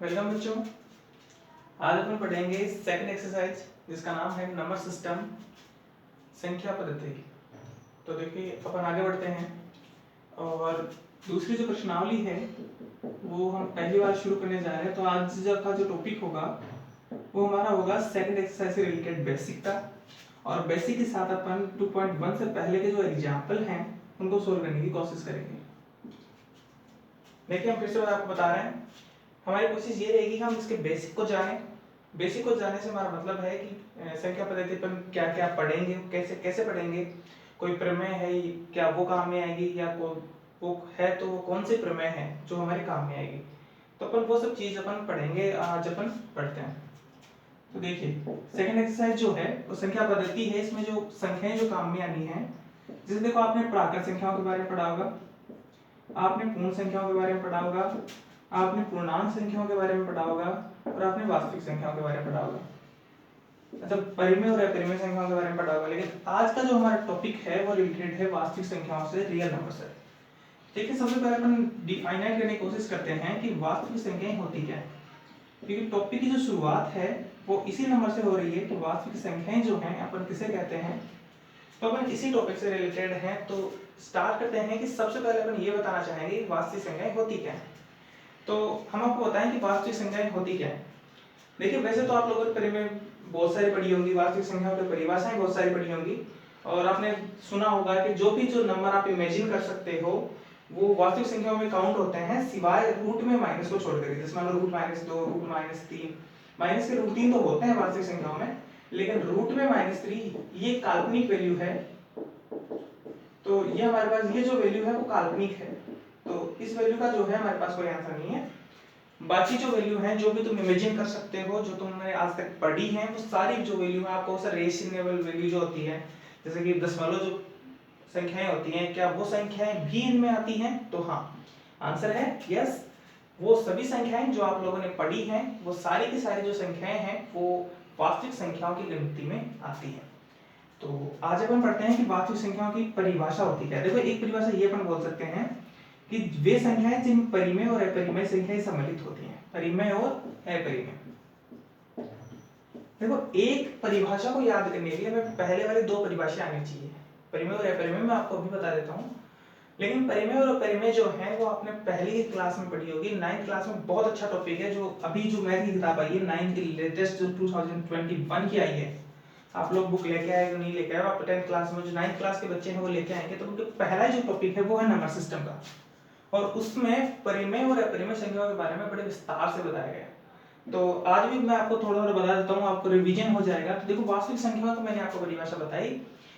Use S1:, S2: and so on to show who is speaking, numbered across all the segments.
S1: Welcome बच्चों। आज अपन पढ़ेंगे सेकंड एक्सरसाइज जिसका नाम है नंबर सिस्टम संख्या पद्धति। तो देखिए अपन आगे बढ़ते हैं और दूसरी जो प्रश्नावली है वो हम पहली बार शुरू करने जा रहे हैं। तो आज का जो टॉपिक होगा वो हमारा होगा सेकंड एक्सरसाइज से रिलेटेड बेसिक का, और बेसिक के साथ अपन 2.1 से पहले के जो एग्जाम्पल हैं उनको सोल्व करने की कोशिश करेंगे। देखिए हम फिर से आपको बता रहे हैं, हमारी कोशिश ये रहेगी कि हम इसके बेसिक को जानें। बेसिक को जानने से हमारा मतलब है कि संख्या पद्धति पर क्या क्या पढ़ेंगे, कैसे कैसे पढ़ेंगे, कोई प्रमेय है क्या वो काम में आएगी, या वो है तो वो कौन सी प्रमेय है जो हमारे काम में आएगी। तो अपन वो सब चीज अपन पढ़ेंगे। आज अपन पढ़ते हैं। तो देखिए सेकंड एक्सरसाइज जो है वो संख्या पद्धति है। इसमें जो संख्याएं जो काम में आनी है, जैसे देखो आपने प्राकृत संख्याओं के बारे में पढ़ा होगा, आपने पूर्ण संख्याओं के बारे में पढ़ा होगा, आपने पूर्णांक संख्याओं के बारे में पढ़ा होगा और आपने वास्तविक संख्याओं के बारे में पढ़ा होगा। अच्छा, परिमेय और अपरिमेय संख्याओं के बारे में पढ़ा होगा। लेकिन आज का जो हमारा टॉपिक है वो रिलेटेड है वास्तविक संख्याओं से, रियल नंबर से। देखिए सबसे पहले अपन डिफाइन करने की कोशिश करते हैं कि वास्तविक संख्याएं होती क्या है, क्योंकि टॉपिक की जो शुरुआत है वो इसी नंबर से हो रही है कि वास्तविक संख्याएं जो हैं अपन किसे कहते हैं। तो अपन इसी टॉपिक से रिलेटेड हैं। तो स्टार्ट करते हैं कि सबसे पहले अपन ये बताना चाहेंगे वास्तविक संख्याएं होती क्या है। तो हम आपको बताएं कि वास्तविक संख्याएं होती क्या है। देखिए वैसे तो आप लोगों ने परिमेय बहुत सारी पढ़ी होंगी, वास्तविक संख्याओं की परिभाषाएं बहुत सारी पढ़ी होंगी, और आपने सुना होगा कि जो नंबर आप इमेजिन कर सकते हो वो वास्तविक संख्याओं में काउंट होते हैं, सिवाय रूट में माइनस को छोड़ कर। जैसे मान लो √-2, √-3, माइनस के √3 तो होते हैं वास्तविक संख्याओं में, लेकिन रूट में -3 ये काल्पनिक वैल्यू है। तो ये हमारे पास ये जो वैल्यू है वो काल्पनिक है। तो इस वैल्यू का जो है हमारे पास कोई आंसर नहीं है। बाकी जो वैल्यू है जो भी तुम इमेजिन कर सकते हो, जो तुमने आज तक पढ़ी है, वो सारी जो वैल्यू है आपको सर रेशनेबल वैल्यू जो होती है, जैसे कि दशमलव जो संख्याएं होती हैं, क्या वो संख्याएं भी इनमें आती हैं? तो हाँ, आंसर है यस। वो सभी संख्याएं जो आप लोगों ने पढ़ी हैं वो सारी की सारी जो संख्याएं हैं वो वास्तविक संख्याओं की गिनती में आती हैं। तो आज अपन पढ़ते हैं कि वास्तविक संख्याओं की परिभाषा होती क्या है। देखो एक परिभाषा ये अपन बोल सकते हैं कि वे संख्याएं जिनमें परिमेय और अपरिमेय संख्याएं सम्मिलित होती हैं। परिमेय और अपरिमेय। देखो एक परिभाषा को याद करने के लिए हमें पहले वाले दो परिभाषाएं आनी चाहिए। परिमेय और अपरिमेय मैं आपको अभी बता देता हूँ, लेकिन परिमेय और अपरिमेय जो है वो आपने पहली क्लास में पढ़ी होगी, 9th क्लास में। बहुत अच्छा टॉपिक है। जो अभी जो मैथ की किताब आई है 9th की लेटेस्ट जो 2021 की आई है, आप लोग बुक लेके आए तो नहीं लेके आए, आप 10th क्लास में जो 9th क्लास के बच्चे हैं वो लेके आएंगे, तो उनका पहला जो टॉपिक है वो है नंबर सिस्टम का, और उसमें परिमेय और अपरिमेय संख्याओं के बारे में बड़े विस्तार से बताया गया। तो आज भी मैं आपको थोड़ा थोड़ा बता देता हूँ, आपको रिवीजन हो जाएगा। तो देखो वास्तविक संख्याओं को मैंने आपको परिभाषा बताई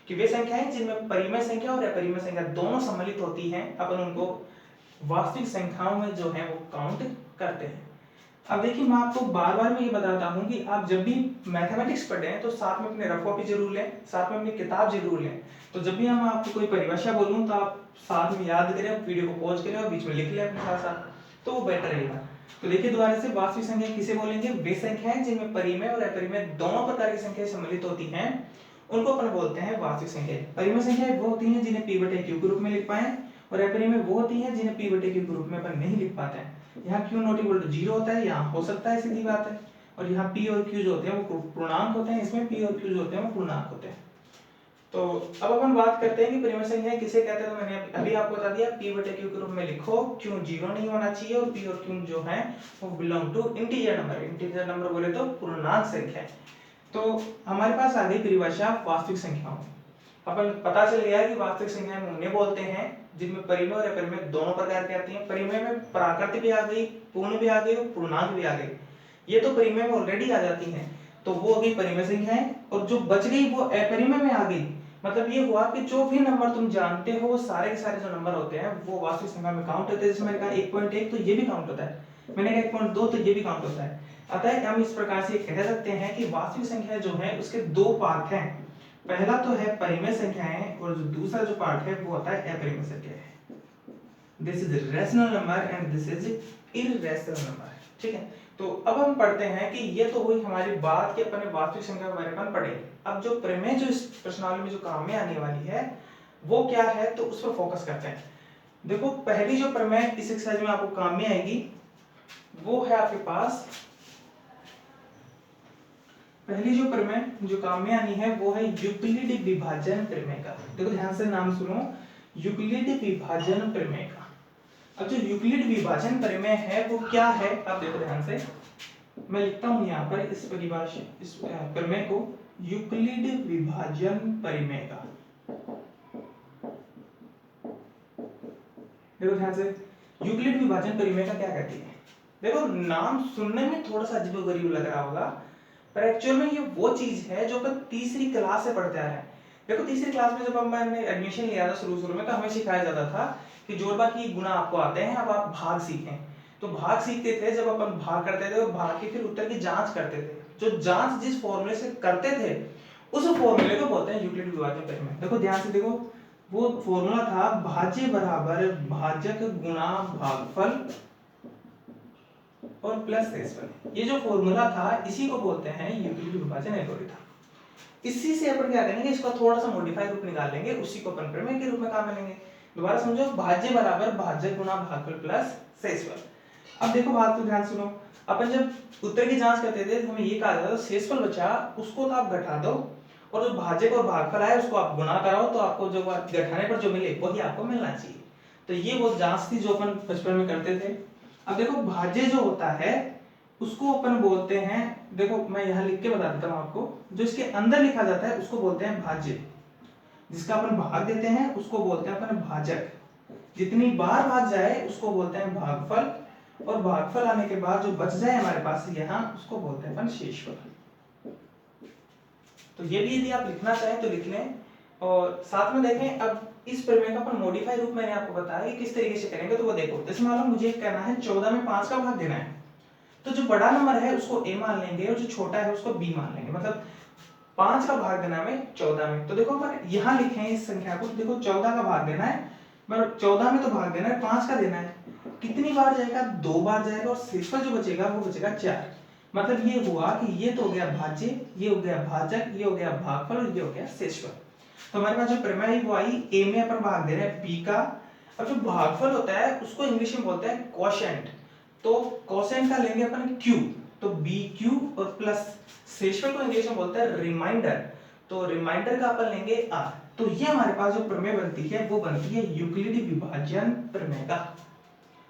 S1: कि वे संख्याएं जिनमें परिमेय संख्या और अपरिमेय संख्या दोनों सम्मिलित होती हैं, अपन उनको वास्तविक संख्याओं में जो है वो काउंट करते हैं। अब देखिए मैं आपको बार बार मैं ये बताता हूँ कि आप जब भी मैथमेटिक्स पढ़ें तो साथ में अपने रफ कॉपी जरूर लें, साथ में अपनी किताब जरूर लें। तो जब भी हम आपको कोई परिभाषा बोलूं तो आप साथ में याद करें, वीडियो को पॉज करें और बीच में लिख लें अपने साथ साथ, तो वो बेटर रहेगा। तो देखिए दोबारा से, वास्तविक संख्या किसे बोलेंगे? वे संख्याएं जिनमें परिमेय और अपरिमेय दोनों प्रकार की संख्याएं सम्मिलित होती हैं, उनको अपन बोलते हैं वास्तविक संख्याएं। परिमेय संख्याएं वो होती हैं जिन्हें p/q के रूप में लिख पाए, और अपरिमेय वो होती हैं जिन्हें p/q के रूप में अपन नहीं लिख पाते हैं। यहाँ q नॉट इक्वल टू 0 होता है, यहाँ हो सकता है, सीधी बात है। और यहाँ p और q जो होते हैं वो पूर्णांक होते हैं, इसमें p और q जो होते हैं वो पूर्णांक होते हैं। तो अब अपन बात करते हैं कि परिमेय संख्याएं किसे कहते हैं। तो मैंने अभी आपको बता दिया, p/q के रूप में लिखो, q 0 नहीं होना चाहिए, और p और q जो है वो belong to integer number. Integer number बोले तो पूर्णांक संख्या है। तो हमारे पास आ गई परिभाषा वास्तविक संख्याओं। अपन पता चल गया कि वास्तविक संख्याएं हम उन्हें बोलते हैं जिनमें परिमेय और अपरिमेय दोनों प्रकार की आती हैं। परिमेय में प्राकृत भी आ गई, पूर्ण भी आ गई और पूर्णांक भी आ गई। ये तो परिमेय में ऑलरेडी आ जाती हैं, तो वो हो गई परिमेय संख्याएं, और जो बच गई वो अपरिमेय में आ गई। मतलब ये हुआ कि जो भी नंबर तुम जानते हो वो सारे के सारे जो नंबर होते हैं वो वास्तविक संख्या में काउंट होते हैं। जैसे मैंने कहा 1.1 तो ये भी काउंट होता है, मैंने कहा 1.2 तो ये भी काउंट होता है। अतः हम इस प्रकार से कह सकते हैं कि वास्तविक संख्या जो है उसके दो पार्ट हैं। पहला तो है परिमेय संख्याएं, और जो दूसरा जो पार्ट है वो होता है अपरिमेय संख्याएं। This is rational number and this is irrational number. ठीक है, तो अब हम पढ़ते हैं कि ये तो हुई हमारी बात कि अपने वास्तविक संख्या के बारे में पढ़ेंगे। अब जो प्रमेय जो इस प्रश्नावली में जो काम में आने वाली है वो क्या है, तो उस पर फोकस करते हैं। देखो पहली जो प्रमेय इस एक्सरसाइज में आपको काम में आएगी वो है आपके पास पहली जो प्रमेय जो काम में आनी है वो है यूक्लिड विभाजन प्रमेय का। देखो ध्यान से नाम सुनो, यूक्लिड विभाजन प्रमेय का। अब जो यूक्लिड विभाजन प्रमेय है वो क्या है, आप देखो ध्यान से, मैं लिखता हूं यहाँ पर इस परिभाषा, इस प्रमेय को, यूक्लिड विभाजन प्रमेय का। देखो ध्यान से, यूक्लिड विभाजन प्रमेय का क्या कहती है। देखो नाम सुनने में थोड़ा सा अजीबोगरीब लग रहा होगा, पर एक्चुअल में ये वो चीज है जो अपन तीसरी क्लास से पढ़ते आ रहे हैं। देखो तीसरी क्लास में जब हमने एडमिशन लिया था शुरू में, तो हमें सिखाया जाता था कि जोड़बा की गुणा आपको आते हैं, अब आप भाग सीखें। तो भाग सीखते थे, जब अपन भाग करते थे तो भाग के फिर उत्तर की जांच करते थे। जो जांच जिस फॉर्मूले से करते थे उस फॉर्मूले को बोलते हैं यूक्लिड विभाजन प्रमेय। देखो ध्यान से देखो, वो फॉर्मूला था भाज्य बराबर भाजक गुणा भागफल और प्लस शेषफल। ये जो फॉर्मूला था इसी को बोलते हैं यूक्लिड विभाजन एल्गोरिथम। इसी से अपन क्या करेंगे, इसका थोड़ा सा मॉडिफाई रूप निकाल लेंगे, उसी को अपन प्रमेय के रूप में काम लेंगे। दोबारा समझो, भाज्य बराबर भाजक गुणा भागफल प्लस शेषफल। अब देखो बात को ध्यान सुनो, अपन जब उत्तर की जांच करते थे तो हमें ये कहा जाता था शेषफल बचा उसको तो आप घटा दो, और जो भाजक और भागफल आए उसको आप गुणा कराओ, तो आपको जो घटाने पर जो मिले वही आपको मिलना चाहिए। तो ये वो जांच थी जो अपन बचपन में करते थे। अब देखो भाज्य जो होता है उसको अपन बोलते हैं, देखो मैं यहाँ लिख के बता देता हूँ आपको, जो इसके अंदर लिखा जाता है उसको बोलते हैं भाज्य, जिसका अपन भाग देते हैं उसको बोलते हैं अपन भाजक, जितनी बार भाग जाए उसको बोलते हैं भागफल, और भागफल आने के बाद जो बच जाए हमारे पास यहाँ उसको बोलते हैं अपन शेषफल। तो ये भी यदि आप लिखना चाहें तो लिख लें, और साथ में देखें अब इस प्रमेय का अपन मॉडिफाई रूप मैंने आपको बताया कि किस तरीके से करेंगे। तो वो देखो, जैसे मान लो मुझे कहना है 14 में 5 का भाग देना है, तो जो बड़ा नंबर है उसको a मान लेंगे और जो छोटा है उसको b मान लेंगे। मतलब 5 का भाग देना है 14 में, तो देखो अपन यहाँ लिखे हैं इस संख्या को, देखो 14 का भाग देना है, मतलब 14 में तो भाग देना है, 5 का देना है, कितनी बार जाएगा, 2 बार जाएगा, और शेषफल जो बचेगा वो बचेगा 4। मतलब ये हुआ कि ये तो हो गया भाज्य, ये हो गया भाजक, ये हो गया भागफल और ये हो गया शेषफल। तो हमारे पास जो प्रमेय वो आई, a में अपन भाग दे रहे हैं b का, और जो भागफल होता है उसको इंग्लिश में बोलते हैं कोशेंट, तो कोशेंट का लेंगे अपन q, तो bq, और प्लस शेषफल को इंग्लिश में बोलते हैं रिमाइंडर, तो रिमाइंडर का अपन लेंगे r। तो ये हमारे पास जो प्रमेय बनती है वो बनती है यूक्लिड विभाजन प्रमेय का।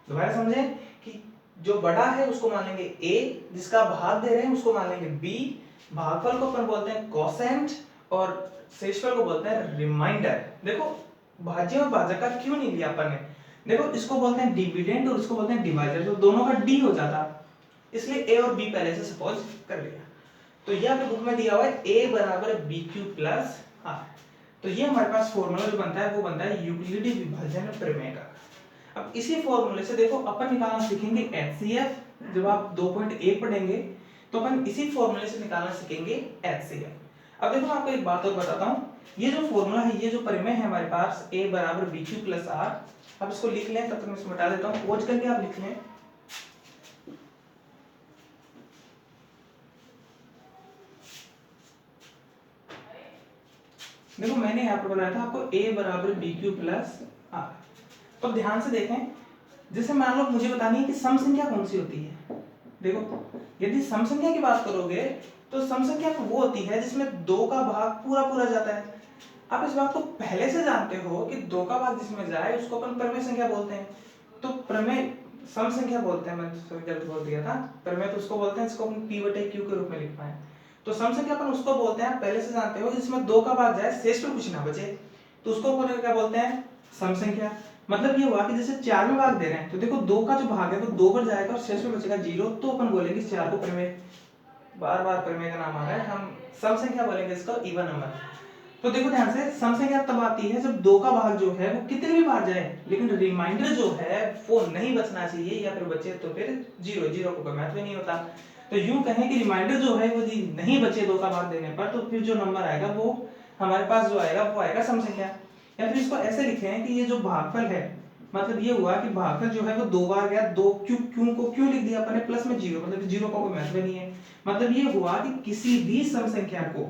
S1: दोबारा समझे कि जो बड़ा है उसको मान लेंगे a, जिसका भाग दे रहे हैं उसको मान लेंगे b, भागफल को अपन बोलते हैं कोसेंट और शेषफल को बोलते हैं रिमाइंडर। देखो भाज्य और भाजक का क्यों नहीं लिया अपन ने, देखो इसको बोलते हैं डिविडेंड और इसको बोलते हैं डिवाइजर, तो दोनों का d हो जाता, इसलिए a और b पहले से सपोज कर लिया। तो ये आपके बुक में दिया हुआ है a बराबर bq प्लस r। तो ये हमारे पास फॉर्मूला जो बनता है वो बनता है यूक्लिड विभाजन प्रमेय का। अब इसी फॉर्मूले से देखो अपन निकालना सीखेंगे HCF, जब आप 2.1 पढ़ेंगे तो अपन इसी फॉर्मूले से निकालना सीखेंगे HCF। अब देखो मैं आपको एक बात और बताता हूँ, ये जो फॉर्मूला है, ये जो प्रमेय है हमारे पास a बराबर bq प्लस r, अब इसको लिख लें, तब तक मैं इसको मिटा देता हूँ, खोज करके आप लिख लें। देखो मैंने यहाँ पर बताया था आपको a बराबर bq प्लस r। तो ध्यान से देखें, जैसे मान लो मुझे बतानी है कि सम संख्या कौन सी होती है। देखो यदि सम संख्या की बात करोगे तो सम संख्या वो होती है जिसमें 2 का भाग पूरा पूरा जाता है। आप इस बात को पहले से जानते हो कि 2 का भाग जिसमें जाए उसको अपन प्रमेय संख्या बोलते हैं। तो प्रमेय सम संख्या बोलते हैं, मैंने गलत बोल दिया था, प्रमेय तो उसको बोलते हैं जिसको अपन p/q के रूप में लिख पाए। तो सम संख्या अपन उसको बोलते हैं, पहले से जानते हो, जिसमें 2 का भाग जाए शेष पर कुछ ना बचे, तो उसको अपन क्या बोलते हैं, सम संख्या। मतलब ये हुआ कि जैसे 4 में भाग दे रहे हैं तो देखो 2 का जो भाग है वो 2 पर जाएगा और शेष में बचेगा 0, तो अपन बोलेंगे 4 को प्रमेय। बार बार प्रमेय का नाम आ रहा है, हम सम संख्या बोलेंगे इसको, इवन नंबर। तो देखो ध्यान से, सम संख्या तब आती है जब 2 का भाग जो है वो कितने भी बार जाए लेकिन रिमाइंडर जो है वो नहीं बचना चाहिए, या फिर बचे तो फिर 0 को कोई महत्व नहीं होता। तो यूं कहें कि रिमाइंडर जो है वो यदि नहीं बचे 2 का भाग देने पर, तो फिर जो नंबर आएगा वो हमारे पास जो आएगा वो आएगा सम संख्या। या फिर इसको ऐसे लिखें कि ये जो भागफल है, मतलब ये हुआ कि भागफल जो है वो 2 बार गया, 2 क्यों को क्यों लिख दिया अपने प्लस में 0, मतलब 0 का कोई महत्व नहीं है। मतलब ये हुआ कि किसी भी सम संख्या को,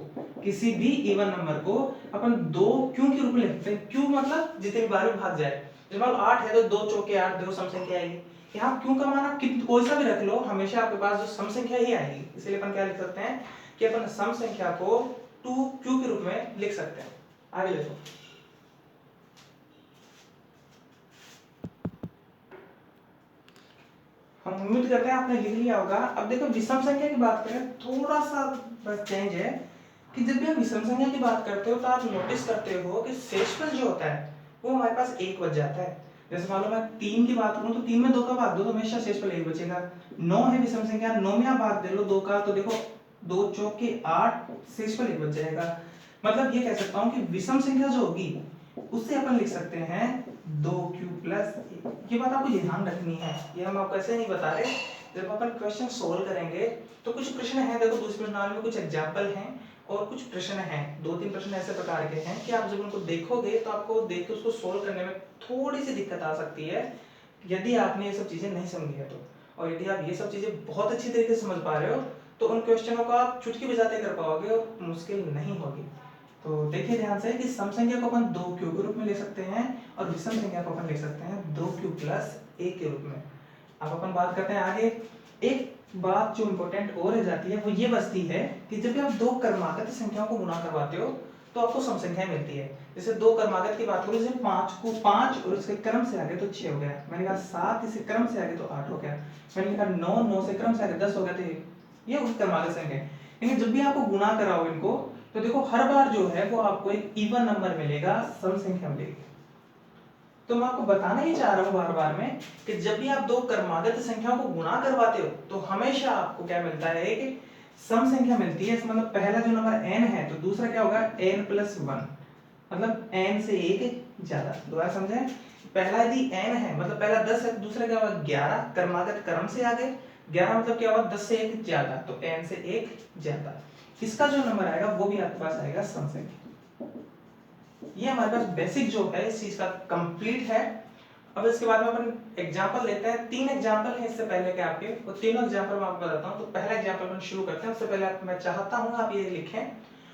S1: किसी भी इवन नंबर को अपन 2 क्यों के रूप में लिखते हैं। क्यों मतलब जितनी बार भी भाग जाए, जब मान 8 है तो 2 चौके 8, देखो सम संख्या आएगी। यहाँ क्यों का मान आप कोई सा भी रख लो, हमेशा आपके पास जो सम संख्या ही आएगी। इसलिए अपन क्या लिख सकते हैं कि अपन सम संख्या को 2q के रूप में लिख सकते हैं। आगे देखो, हम उम्मीद करते हैं आपने लिख लिया होगा। अब देखो विषम संख्या की बात करें, थोड़ा सा बस चेंज है कि जब भी आप विषम संख्या की बात करते हो तो आप नोटिस करते हो कि शेषफल जो होता है वो हमारे पास 1 बच जाता है। जैसे मान लो मैं 3 की बात करूं तो 3 में 2 का भाग दो तो हमेशा शेषफल 1 बचेगा। 9 है विषम संख्या, 9 में आप भाग दे लो 2 का तो देखो 2 चौके 8, शेषफल 1 बच जाएगा। मतलब ये कह सकता हूं कि विषम संख्या जो होगी उससे अपन लिख सकते हैं 2q प्लस 1। ये बात आपको ध्यान रखनी है, ये हम आपको ऐसे नहीं बता रहे। जब अपन क्वेश्चन सोल्व करेंगे तो कुछ प्रश्न हैं, देखो दूसरे प्रश्नावली में कुछ एग्जाम्पल हैं और कुछ प्रश्न हैं, 2-3 प्रश्न ऐसे प्रकार के हैं कि आप जब उनको देखोगे तो आपको देख के उसको सोल्व करने में थोड़ी सी दिक्कत आ सकती है यदि आपने ये सब चीजें नहीं समझी है तो। और यदि आप ये सब चीजें बहुत अच्छी तरीके से समझ पा रहे हो तो उन क्वेश्चनों को आप चुटकी बजाते कर पाओगे और मुश्किल नहीं होगी। तो देखिए ध्यान से कि सम संख्या को अपन 2q के रूप में ले सकते हैं और विषम संख्या को अपन ले सकते हैं 2q प्लस 1 के रूप में। अब अपन बात करते हैं आगे। एक बात जो इम्पोर्टेंट और रह जाती है वो ये बचती है कि जब भी आप दो क्रमागत संख्याओं को गुणा करवाते हो तो आपको सम संख्या मिलती है। जैसे दो क्रमागत की बात करो, जैसे 5 को 5 और इसके क्रम से आगे तो 6 हो गया, मैंने कहा 7 इसके क्रम से आगे तो 8 हो गया, मैंने कहा 9 9 से क्रम से आगे 10 हो गया, तो ये उस क्रमागत संख्या है। लेकिन जब भी आपको गुणा कराओ इनको तो देखो हर बार जो है वो आपको एक इवन नंबर मिलेगा, सम संख्या मिलेगी। तो मैं आपको बताना ही चाह रहा हूं बार बार में कि जब भी आप दो क्रमागत संख्याओं को गुणा करवाते हो तो हमेशा आपको क्या मिलता है कि सम संख्या मिलती है। मतलब पहला जो नंबर n है तो दूसरा क्या होगा n प्लस 1, मतलब n से एक ज्यादा। दोबारा समझे, पहला यदि n है मतलब पहला 10 है, दूसरा क्या होगा 11, क्रमागत क्रम से आगे 11 मतलब क्या होगा 10 से एक ज्यादा, तो n से एक ज्यादा। इसका जो नंबर आएगा वो भी आपके पास आएगा सम संख्या। ये हमारे पास बेसिक जो है इस चीज का कंप्लीट है। अब इसके बाद में अपन एग्जांपल लेते हैं। 3 एग्जांपल हैं इससे पहले के आपके, वो तीनों एग्जांपल मैं आपको बताता हूं। तो पहला एग्जांपल अपन शुरू करते हैं। उससे पहले मैं चाहता हूं आप ये लिखें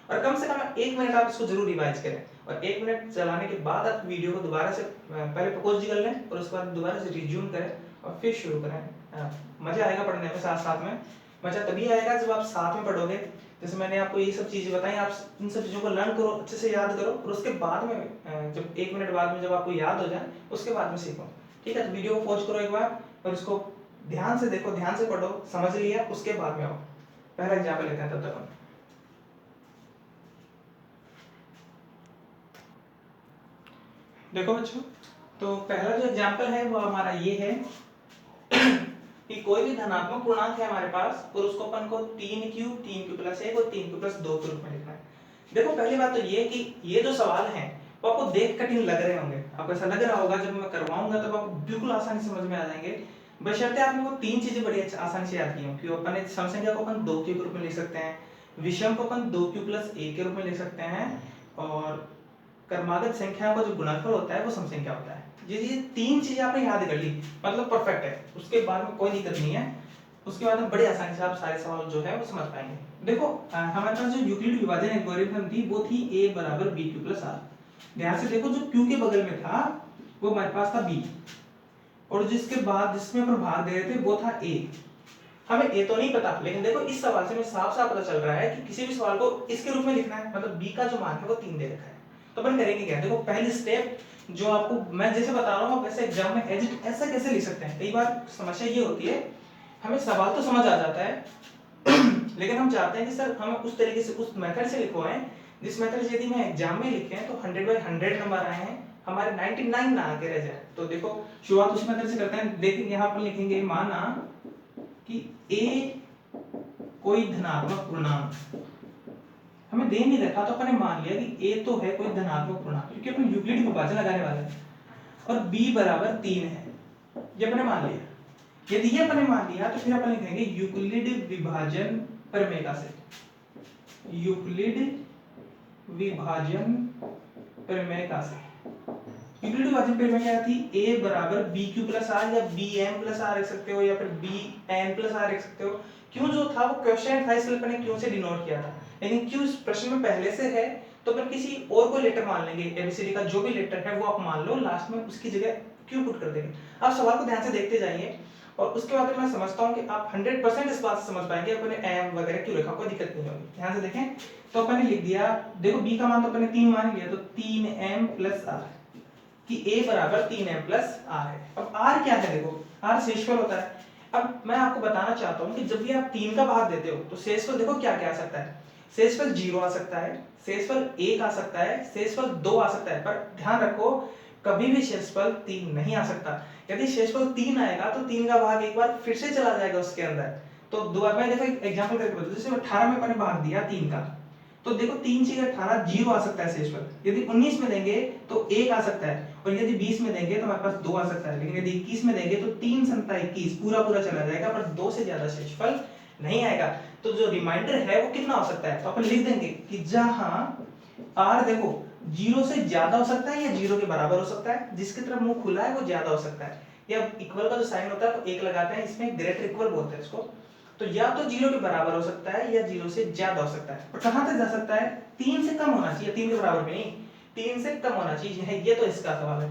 S1: और कम से कम 1 मिनट आप इसको जरूर रिवाइज करें और 1 मिनट चलाने के बाद आप वीडियो को दोबारा से पहले प्रपोज कर लें और उसके बाद दोबारा से रिज्यूम करें और फिर शुरू करें। मजा आएगा पढ़ने में, साथ साथ में मजा तभी आएगा जब आप साथ में पढ़ोगे। जैसे मैंने आपको ये सब चीजें बताई, आप इन सब चीजों को लर्न करो, अच्छे से याद करो और उसके बाद में जब 1 मिनट बाद में जब आपको याद हो जाए उसके बाद में सीखो। ठीक है, तो वीडियो को पॉज करो एक बार और इसको ध्यान से देखो, ध्यान से पढ़ो, समझ लिया उसके बाद में आओ पहला एग्जांपल लेते हैं। तब तक हम देखो बच्चों, तो पहला जो एग्जांपल है वो हमारा ये है कि कोई भी धनात्मक पूर्णांक है हमारे पास और उसको अपन को 3q 3q प्लस 1 और 3q प्लस 2 के रूप में लिखना है। देखो पहली बात तो ये कि ये जो सवाल हैं वो आपको देख कठिन लग रहे होंगे, आपको ऐसा लग रहा होगा जब मैं करवाऊंगा तब आपको बिल्कुल आसानी से समझ में आ जाएंगे, बशर्ते आपने वो 3 चीजें बड़ी आसानी से याद की हों। कि अपन सम संख्या को अपन 2q के रूप में लिख सकते हैं, विषम को अपन 2q प्लस 1 के रूप में लिख सकते हैं और क्रमागत संख्या का जो गुणनफल होता है वो सम संख्या होता है। ये 3 चीजें आपने याद कर ली मतलब परफेक्ट है, उसके बाद में कोई दिक्कत नहीं है। उसके बाद में बड़ी आसानी से आप सारे सवाल जो है वो समझ पाएंगे। देखो हमारे पास जो यूक्लिड विभाजन एल्गोरिथम थी वो थी a बराबर bq प्लस r। ध्यान से देखो, जो q के बगल में था वो हमारे पास था b और जिसके बाद जिसमें अपन भाग दे रहे थे वो था a। हमें a तो नहीं पता, लेकिन देखो इस सवाल से हमें साफ साफ पता चल रहा है कि किसी भी सवाल को इसके रूप में लिखना है, मतलब b का जो मान है वो 3 दे रखा है। तो अपन करेंगे क्या, देखो पहली स्टेप जो आपको मैं जैसे बता रहा हूँ वैसे एग्जाम में ऐसा कैसे लिख सकते हैं। कई बार समस्या ये होती है, हमें सवाल तो समझ आ जाता है लेकिन हम चाहते हैं कि सर हमें उस तरीके से उस मेथड से लिखवाएं जिस मेथड से यदि मैं एग्जाम में लिखे हैं तो 100/100 नंबर आए हैं, हमारे 99 ना आके रह जाए। तो देखो शुरुआत उस मेथड से करते हैं। देखिए यहाँ पर लिखेंगे माना कि a कोई धनात्मक पूर्णांक, हमें दे नहीं रखा तो अपन ने मान लिया कि a तो है कोई धनात्मक पूर्णांक क्योंकि अपन यूक्लिड विभाजन लगाने वाले हैं और b बराबर 3 है, ये अपन ने मान लिया। यदि ये अपन ने मान लिया तो फिर अपन लिखेंगे यूक्लिड विभाजन प्रमेय का सेट, यूक्लिड विभाजन प्रमेय का सेट। यूक्लिड विभाजन प्रमेय क्या थी, a बराबर bq प्लस r या bm प्लस r लिख सकते हो या फिर bn प्लस r लिख सकते हो। क्यों जो था वो क्वेश्चन था इसलिए अपन ने क्यों से डिनोट किया था, लेकिन क्यों इस प्रश्न में पहले से है तो अपन किसी और को लेटर मान लेंगे, एबीसीडी का जो भी लेटर है वो आप मान लो, लास्ट में उसकी जगह क्यू पुट कर देंगे। आप सवाल को ध्यान से देखते जाइए और उसके बाद मैं समझता हूँ कि आप 100% इस बात से समझ पाएंगे अपने एम वगैरह क्यों लिखा, कोई दिक्कत नहीं होगी। ध्यान से देखें, तो अपन ने लिख दिया, देखो बी का मान तो अपन ने 3 मान लिया, तो 3m प्लस आर कि a बराबर 3m प्लस आर है। अब r क्या है, देखो r शेषफल होता है। अब मैं आपको बताना चाहता हूँ कि जब भी आप 3 का भाग देते हो तो शेषफल देखो क्या क्या आ सकता है। शेषफल 0 आ सकता है, शेषफल 1 आ सकता है, शेषफल 2 आ सकता है, पर ध्यान रखो कभी भी शेषफल 3 नहीं आ सकता। यदि शेषफल 3 आएगा तो 3 का भाग एक बार फिर से चला जाएगा उसके अंदर। तो दो मैं देखो एक एग्जांपल करके बताऊं, जैसे 18 में मैंने भाग दिया 3 का, तो देखो 3 से 18 0 आ सकता है शेषफल। यदि 19 में देंगे तो 1 आ सकता है, और यदि 20 में देंगे तो हमारे पास 2 आ सकता है। लेकिन यदि 21 में देंगे तो 3 संता 21 पूरा पूरा चला जाएगा, पर 2 से ज्यादा शेषफल नहीं आएगा। तो जो रिमाइंडर है वो कितना हो सकता है, तो अपन लिख देंगे कि जहां r देखो 0 से ज्यादा हो सकता है या 0 के बराबर हो सकता है, जिसकी तरफ मुंह खुला है वो ज्यादा हो सकता है। या इक्वल का जो साइन होता है तो एक लगाते हैं, इसमें ग्रेटर इक्वल बोलते हैं इसको। तो या तो 0 के बराबर हो सकता है या 0 से ज्यादा हो सकता है। और कहां तक जा सकता है, 3 से कम होना चाहिए, 3 के बराबर भी नहीं, 3 से कम होना चाहिए, ये तो इसका सवाल है।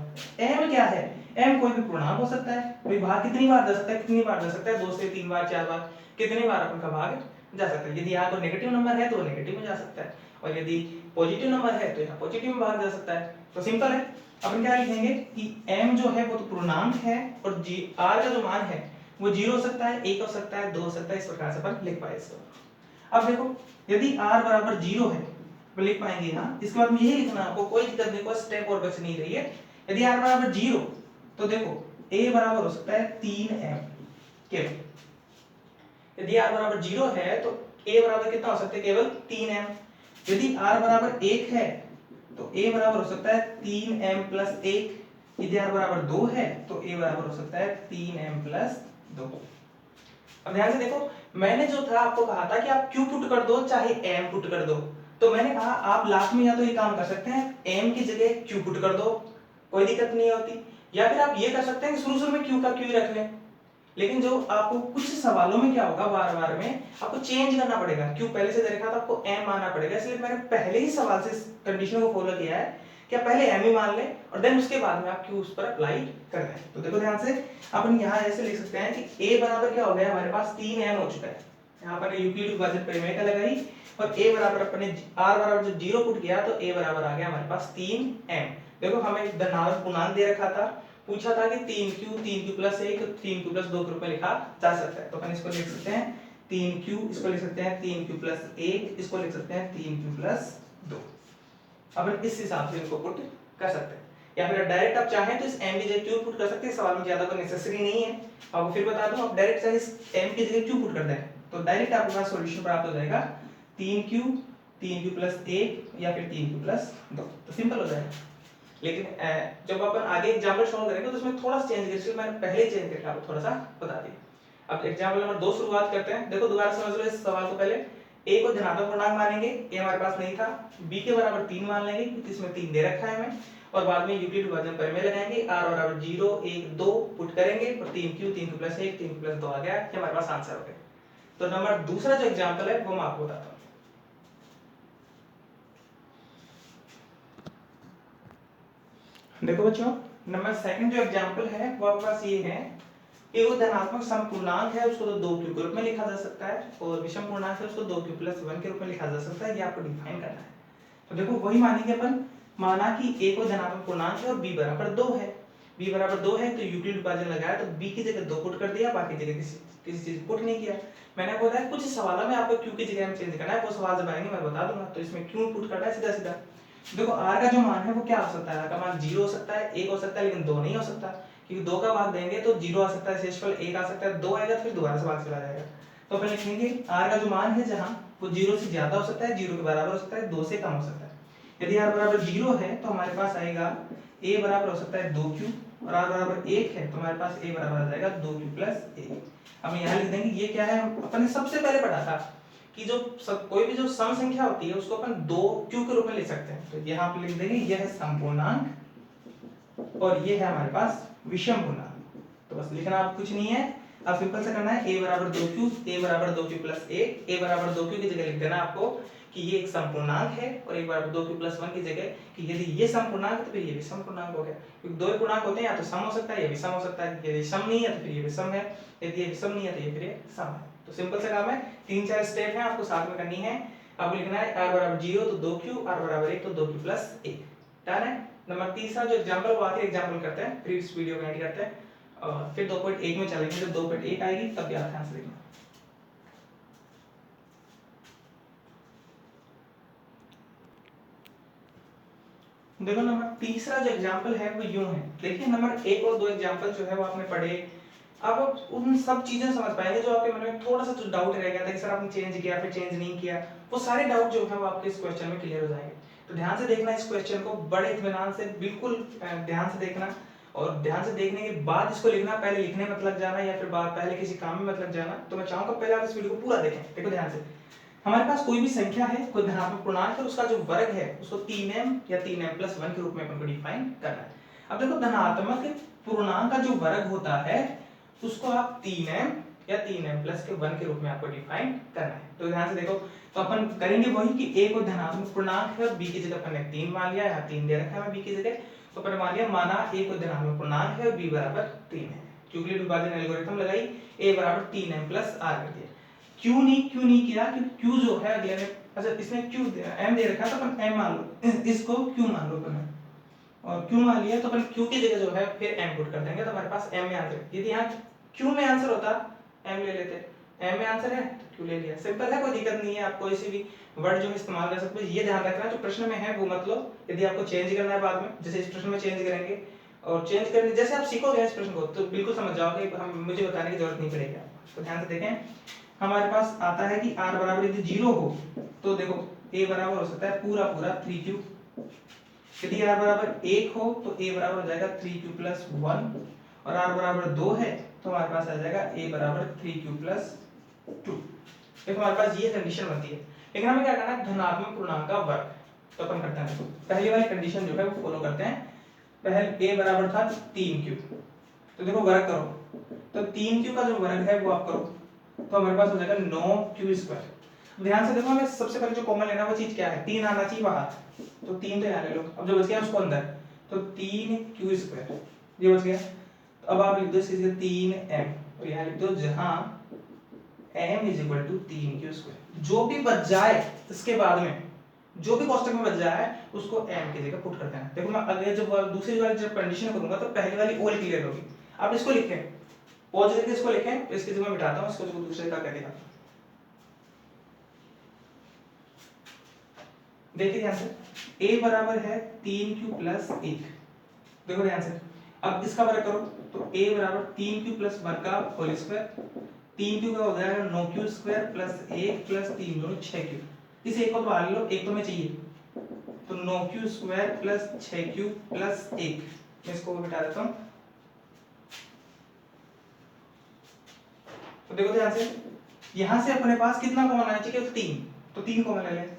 S1: m क्या है, m कोई भी पूर्णांक हो सकता है, कोई भाग कितनी बार जा सकता है, कितनी बार जा सकता है, 2 से 3 बार 4 बार, कितनी बार अपन का भाग जा सकता है। यदि यहाँ तो नेगेटिव नंबर है तो नेगेटिव में जा सकता है, और यदि पॉजिटिव नंबर है तो यहाँ पॉजिटिव में भाग जा सकता है। तो सिंपल है, अपन क्या लिखेंगे कि m जो है वो तो पूर्णांक है, और r का जो मान है वो 0 हो सकता है, 1 हो सकता है, 2 हो सकता है, इस प्रकार से अपन लिख पाए इसको। अब देखो यदि r बराबर 0 है तो लिख पाएंगे यहाँ, इसके बाद में यही लिखना, आपको कोई दिक्कत नहीं, कोई स्टेप और बच नहीं रही है। यदि r बराबर 0 तो देखो a बराबर हो सकता है 3m केवल। यदि r बराबर 0 है तो a बराबर कितना हो सकता है, केवल 3m। यदि r बराबर 1 है तो a बराबर हो सकता है 3m प्लस 1। यदि r बराबर 2 है तो a बराबर हो सकता है 3m प्लस 2। अब ध्यान से देखो, मैंने जो था आपको कहा था कि आप q पुट कर दो चाहे m पुट कर दो, तो मैंने कहा आप लास्ट में या तो ये काम कर सकते हैं m की जगह q पुट कर दो, कोई दिक्कत नहीं होती, या फिर आप ये कर सकते हैं कि शुरू में q का q रख लें। लेकिन जो आपको कुछ सवालों में क्या होगा, बार बार में आपको चेंज करना पड़ेगा, क्यों पहले से दे रखा था आपको m मानना पड़ेगा, इसलिए मैंने पहले ही सवाल से इस कंडीशन को फॉलो किया है कि आप पहले m ही मान लें और देन उसके बाद में आप q उस पर अप्लाई कर दें। तो देखो ध्यान से अपन यहाँ ऐसे लिख सकते हैं कि a बराबर क्या हो गया हमारे पास 3m हो चुका है, यहाँ पर यूक्लिड विभाजन प्रमेय का लगाई, और a बराबर अपने r बराबर जब 0 पुट किया तो a बराबर आ गया हमारे पास 3m। देखो हमें धनात्मक पूर्णांक दे रखा था, पूछा था कि 3q प्लस 1 3q प्लस 2 के रूप में लिखा जा सकता है, तो अपन इसको लिख सकते हैं 3q, इसको लिख सकते हैं 3q प्लस 1, इसको लिख सकते हैं 3q प्लस 2। अपन इस हिसाब से इनको पुट कर सकते हैं, या फिर डायरेक्ट आप चाहें तो इस m की जगह q पुट कर सकते हैं, सवाल में ज्यादा कोई नेसेसरी नहीं है। आपको फिर बता दूं, आप डायरेक्ट चाहे इस m की जगह q पुट कर दें तो डायरेक्ट आपके पास सॉल्यूशन प्राप्त हो जाएगा 3q प्लस 1 या फिर 3q प्लस 2, तो सिंपल हो जाएगा। लेकिन जब अपन आगे एग्जांपल सॉल्व करेंगे तो उसमें थोड़ा सा चेंज करेंगे, इसलिए मैंने पहले ही चेंज करके आपको थोड़ा सा बता दिया। अब एग्जांपल नंबर 2 शुरुआत करते हैं। देखो दोबारा समझ लो इस सवाल को, पहले a को धनात्मक पूर्णांक मानेंगे, a हमारे पास नहीं था, b के बराबर 3 मान लेंगे क्योंकि इसमें 3 दे रखा है हमें, और बाद में यूक्लिड विभाजन प्रमेय लगाएंगे, r बराबर 0 1 2 पुट करेंगे, और 3q प्लस 1 3q प्लस 2 आ गया, ये हमारे पास आंसर हो गया। तो नंबर दूसरा जो एग्जांपल है वो मैं आपको बताता हूं। देखो बच्चों, नंबर सेकंड जो एग्जांपल है वो आपके पास ये है कि वो धनात्मक समपूर्णांक है, उसको तो 2q के रूप में लिखा जा सकता है, और विषम पूर्णांक है उसको 2q प्लस 1 के रूप में लिखा जा सकता है, ये आपको डिफाइन करना है। तो देखो वही मानेंगे अपन, माना कि a को धनात्मक पूर्णांक है और b बराबर 2 है, b बराबर 2 है तो यूक्लिड विभाजन लगाया तो b की जगह 2 पुट कर दिया, बाकी जगह किसी चीज पुट नहीं किया। मैंने आपको बताया कुछ सवालों में आपको q की जगह में चेंज करना है, वो सवाल जब आएंगे मैं बता दूंगा। तो इसमें q पुट करना है सीधा सीधा। देखो r का जो मान है वो क्या हो सकता है, r का मान 0 हो सकता है, 1 हो सकता है, लेकिन 2 नहीं हो सकता, क्योंकि 2 का भाग देंगे तो 0 आ सकता है, शेषफल 1 आ सकता है, 2 आएगा तो फिर दोबारा से भाग चला जाएगा। तो अपन लिखेंगे r का जो मान है जहां वो 0 से ज्यादा हो सकता है, 0 के बराबर हो सकता है, 2 से कम हो सकता है। यदि r बराबर 0 है तो हमारे पास आएगा a बराबर हो सकता है 2q, और r बराबर 1 है तो हमारे पास a बराबर आ जाएगा 2q प्लस 1। हम यहाँ लिख देंगे ये क्या है, अपन ने सबसे पहले पढ़ा था कि जो कोई भी जो सम संख्या होती है उसको अपन 2q के रूप में लिख सकते हैं। तो यहाँ पे लिख देंगे ये है समपूर्णांक और ये है हमारे पास विषम पूर्णांक। तो बस लिखना आप कुछ नहीं है, आप सिंपल से करना है a बराबर 2q, a बराबर 2q प्लस 1, a बराबर 2q की जगह लिख देना आपको कि ये एक समपूर्णांक है और एक बराबर 2q प्लस 1 की जगह कि यदि ये समपूर्णांक है तो फिर ये भी समपूर्णांक हो गया, क्योंकि दो ही पूर्णांक होते हैं, या तो सम हो सकता है, ये भी सम हो सकता है, यदि सम नहीं है तो फिर ये भी सम है, यदि ये भी सम नहीं है तो ये फिर ये सम है। तो सिंपल सा काम है, 3-4 स्टेप है आपको साथ में करनी है। आपको लिखना है r बराबर 0 तो 2q, r बराबर 1 तो 2q प्लस 1। डन है। नंबर तीसरा जो एग्जांपल वो आखिरी एग्जांपल करते हैं, फिर इस वीडियो को एंड करते हैं और फिर 2.1 में चलेंगे। जब 2.1 आएगी तब भी आप ध्यान से देखना। देखो नंबर तीसरा जो एग्जांपल है वो यूं है। देखिए नंबर 1 और 2 एग्जांपल जो है वो आपने पढ़े, अब आप उन सब चीजें समझ पाएंगे जो आपके मन में थोड़ा सा जो डाउट रह गया था कि सर आपने चेंज किया फिर चेंज नहीं किया, वो सारे डाउट जो है वो आपके इस क्वेश्चन में क्लियर हो जाएंगे। तो ध्यान से देखना इस क्वेश्चन को, बड़े इत्मीनान से बिल्कुल ध्यान से देखना, और ध्यान से देखने के बाद इसको लिखना। पहले लिखने मत लग जाना या फिर बाद पहले किसी काम में मत लग जाना। तो मैं चाहूंगा पहले आप इस वीडियो को पूरा देखें। देखो ध्यान से, हमारे पास कोई भी संख्या है, कोई धनात्मक पूर्णांक है, उसका जो वर्ग है उसको 3m या 3m प्लस 1 के रूप में अपन को डिफाइन करना है। अब देखो धनात्मक पूर्णांक का जो वर्ग होता है उसको आप 3m या 3m प्लस के 1 के रूप में आपको डिफाइन करना है। तो ध्यान से देखो, तो अपन करेंगे वही कि a को धनात्मक पूर्णांक है और b की जगह अपन ने 3 मान लिया, यहाँ 3 दे रखा है b की जगह, तो अपन मान लिया माना a को धनात्मक पूर्णांक है और b बराबर 3 है। यूक्लिड विभाजन एल्गोरिथम लगाई, a बराबर 3m प्लस r कर दिया। क्यों नहीं किया, क्योंकि q जो है अगले में, अच्छा इसमें q m दे रखा है तो अपन m मान लो, इसको q मान लो अपन, और q मान लिया तो अपन q की जगह जो है फिर m पुट कर देंगे, तो हमारे पास m में आंसर। यदि यहाँ q में आंसर होता m ले लेते, m में आंसर है तो q ले लिया। सिंपल है, कोई दिक्कत नहीं है। आप कोई सी भी वर्ड जो है इस्तेमाल कर सकते हो। ये ध्यान रखना जो प्रश्न में है वो मतलब, यदि आपको चेंज करना है बाद में, जैसे इस प्रश्न में चेंज करेंगे और चेंज करने जैसे आप सीखोगे इस प्रश्न को तो बिल्कुल समझ जाओगे, हम मुझे बताने की जरूरत नहीं पड़ेगी आपको। तो ध्यान से देखें, हमारे पास आता है कि r बराबर यदि 0 हो तो देखो a बराबर हो सकता है पूरा 3q। यदि r बराबर 1 हो तो a बराबर हो जाएगा 3q प्लस 1, और r बराबर 2 है तो हमारे पास आ जाएगा a बराबर 3q प्लस 2। देखो हमारे पास ये कंडीशन बनती है, लेकिन हमें क्या करना है, धनात्मक पूर्णांक का वर्ग। तो अपन करते हैं, पहली वाली कंडीशन जो है वो फॉलो करते हैं। पहले a बराबर था 3q, तो देखो वर्ग करो, तो 3q का जो वर्ग है वो आप करो तो हमारे पास हो जाएगा 9q स्क्वायर। ध्यान से देखो, हमें सबसे पहले जो कॉमन लेना वो चीज क्या है, 3 आना चाहिए बाहर, तो 3 तो यहाँ ले लो। अब जो बच गया उसको अंदर, तो 3q स्क्वायर ये बच गया। तो अब आप लिख दो इसकी जगह 3m और यहाँ लिख दो जहां m is equal to 3q square. जो भी बच जाए इसके बाद में, जो भी कोष्टक में बच जाए उसको m की जगह पुट कर देना। देखो मैं अगले जब दूसरी वाली जब कंडीशन करूंगा तो पहली वाली और क्लियर होगी। आप इसको लिखें, पॉज करके इसको लिखें, तो इसकी जगह मैं मिटाता हूं, इसको जो दूसरे का करके दिखाता हूं। देखिए ध्यान से, a बराबर है 3q प्लस 1। देखो ध्यान से, अब इसका वर्ग करो तो a बराबर 3q प्लस 1 का होल स्क्वायर, 3q का हो जाएगा 9q स्क्वायर प्लस 1 प्लस 3 दोनों 6q। इस एक को तो बाहर ले लो, एक तो में चाहिए, तो 9q square plus 6q plus 1, मैं इसको मिटा देता हूं। तो देखो ध्यान से, यहां से अपने पास कितना कॉमन आना चाहिए, 3, तो 3 कॉमन ले लें,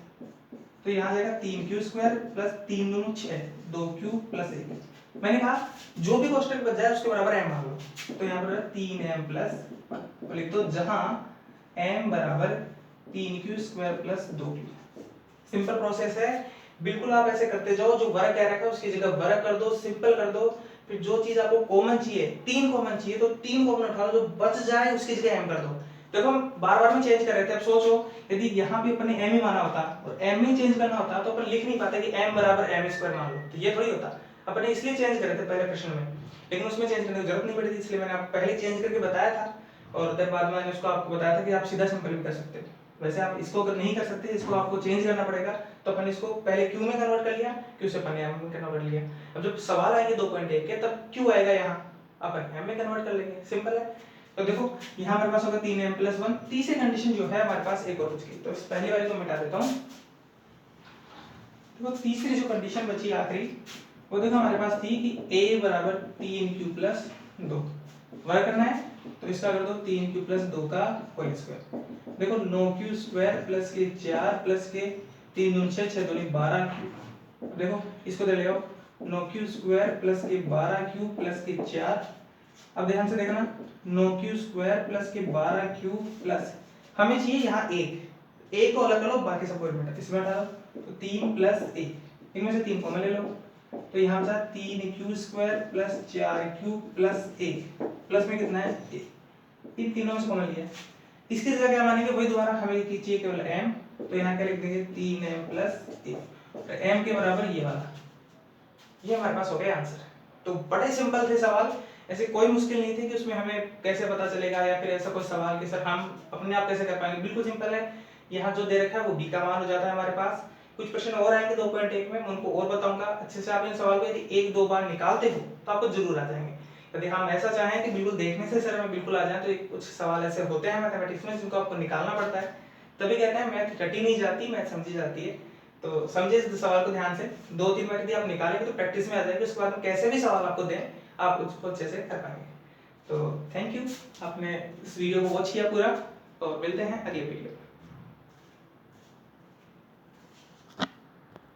S1: तो यहां जाएगा 3q स्क्वायर प्लस 3 दूनी 6, 2q प्लस 1। मैंने कहा जो भी कोष्टक बच जाए उसके बराबर m मान लो, तो यहां पर 3m प्लस 1 और लिख दो जहां m बराबर 3q square plus 2q। Simple process है, बिल्कुल आप ऐसे करते जाओ, जो वर्ग कह रखा है उसकी जगह वर्ग कर दो, सिंपल कर दो। फिर जो चीज आपको कॉमन चाहिए, 3 कॉमन चाहिए तो 3 कॉमन उठा लो, जो बच जाए उसकी जगह m कर दो। देखो हम बार-बार में चेंज कर रहे थे, अब सोचो यदि यहाँ भी अपन ने m ही माना होता और m ही चेंज करना होता तो अपन लिख नहीं पाते कि m बराबर m स्क्वायर मान लो, तो ये थोड़ी होता। अपन ने इसलिए चेंज करे थे पहले प्रश्न में, लेकिन उसमें चेंज करने की जरूरत नहीं पड़ी थी, इसलिए मैंने आपको पहले चेंज करके बताया था और फिर बाद में मैंने उसको आपको बताया था कि आप सीधा सिंपल भी कर सकते हो। वैसे आप इसको अगर नहीं कर सकते, इसको आपको चेंज करना पड़ेगा, तो अपन इसको पहले q में कन्वर्ट कर लिया, q से अपन m में कन्वर्ट कर लिया। अब जब सवाल आएंगे 2.1 के तब q आएगा, यहाँ अपन m में कन्वर्ट कर लेंगे, सिंपल है। तो देखो यहाँ हमारे पास होगा 3m प्लस 1। तीसरी कंडीशन जो है हमारे पास एक और बच गई, तो इस पहली वाली को मिटा देता हूँ। देखो तीसरी जो कंडीशन बची आखिरी, वो देखो हमारे पास थी कि a बराबर 3q प्लस 2 वर्ग करना है, तो इसका कर दो 3q प्लस 2 का होल स्क्वायर। देखो 9q स्क्वायर प्लस के 4 प्लस के 3 दूनी 6, 6 दूनी 12q। देखो इसको दे ले आओ, 9q स्क्वायर प्लस के 12q प्लस के 4। अब ध्यान से देखना, 9q स्क्वायर प्लस के 12q प्लस, हमें चाहिए यहाँ 1, ए को अलग कर लो, बाकी सबको इनमें इसमें डालो, तो 3 प्लस ए, इनमें से 3 कॉमन ले लो, तो यहाँ से 3q² प्लस 4q प्लस ए, प्लस में कितना है ए, इन तीनों में से कॉमन लिया। इसकी जगह क्या मानेंगे, वही दोबारा हमें चाहिए केवल m, तो यहाँ क्या लिख देंगे 3m प्लस ए, तो m के बराबर ये वाला, ये हमारे पास हो गया आंसर। तो बड़े सिंपल थे सवाल, ऐसे कोई मुश्किल नहीं थी कि उसमें हमें कैसे पता चलेगा या फिर ऐसा कोई सवाल कि सर हम अपने आप कैसे कर पाएंगे, बिल्कुल सिंपल है। यहाँ जो दे रखा है वो b का मान हो जाता है हमारे पास। कुछ प्रश्न और आएंगे 2.1 में, मैं उनको और बताऊंगा अच्छे से। आप इन सवाल को यदि 1-2 बार निकालते हो तो आपको जरूर आ जाएंगे। यदि हम ऐसा चाहें कि बिल्कुल देखने से सर हमें बिल्कुल आ जाए, तो कुछ सवाल ऐसे होते हैं मैथमेटिक्स में जिनको आपको निकालना पड़ता है, तभी कहते हैं मैथ रटी नहीं जाती, मैथ समझी जाती है। तो समझे इस सवाल को ध्यान से, 2-3 बार यदि आप निकालेंगे तो प्रैक्टिस में आ जाएगी, उसके बाद में कैसे भी सवाल आपको दें आप उसको अच्छे से कर पाएंगे। तो थैंक यू, आपने इस वीडियो को वॉच किया पूरा, और मिलते हैं अगले वीडियो।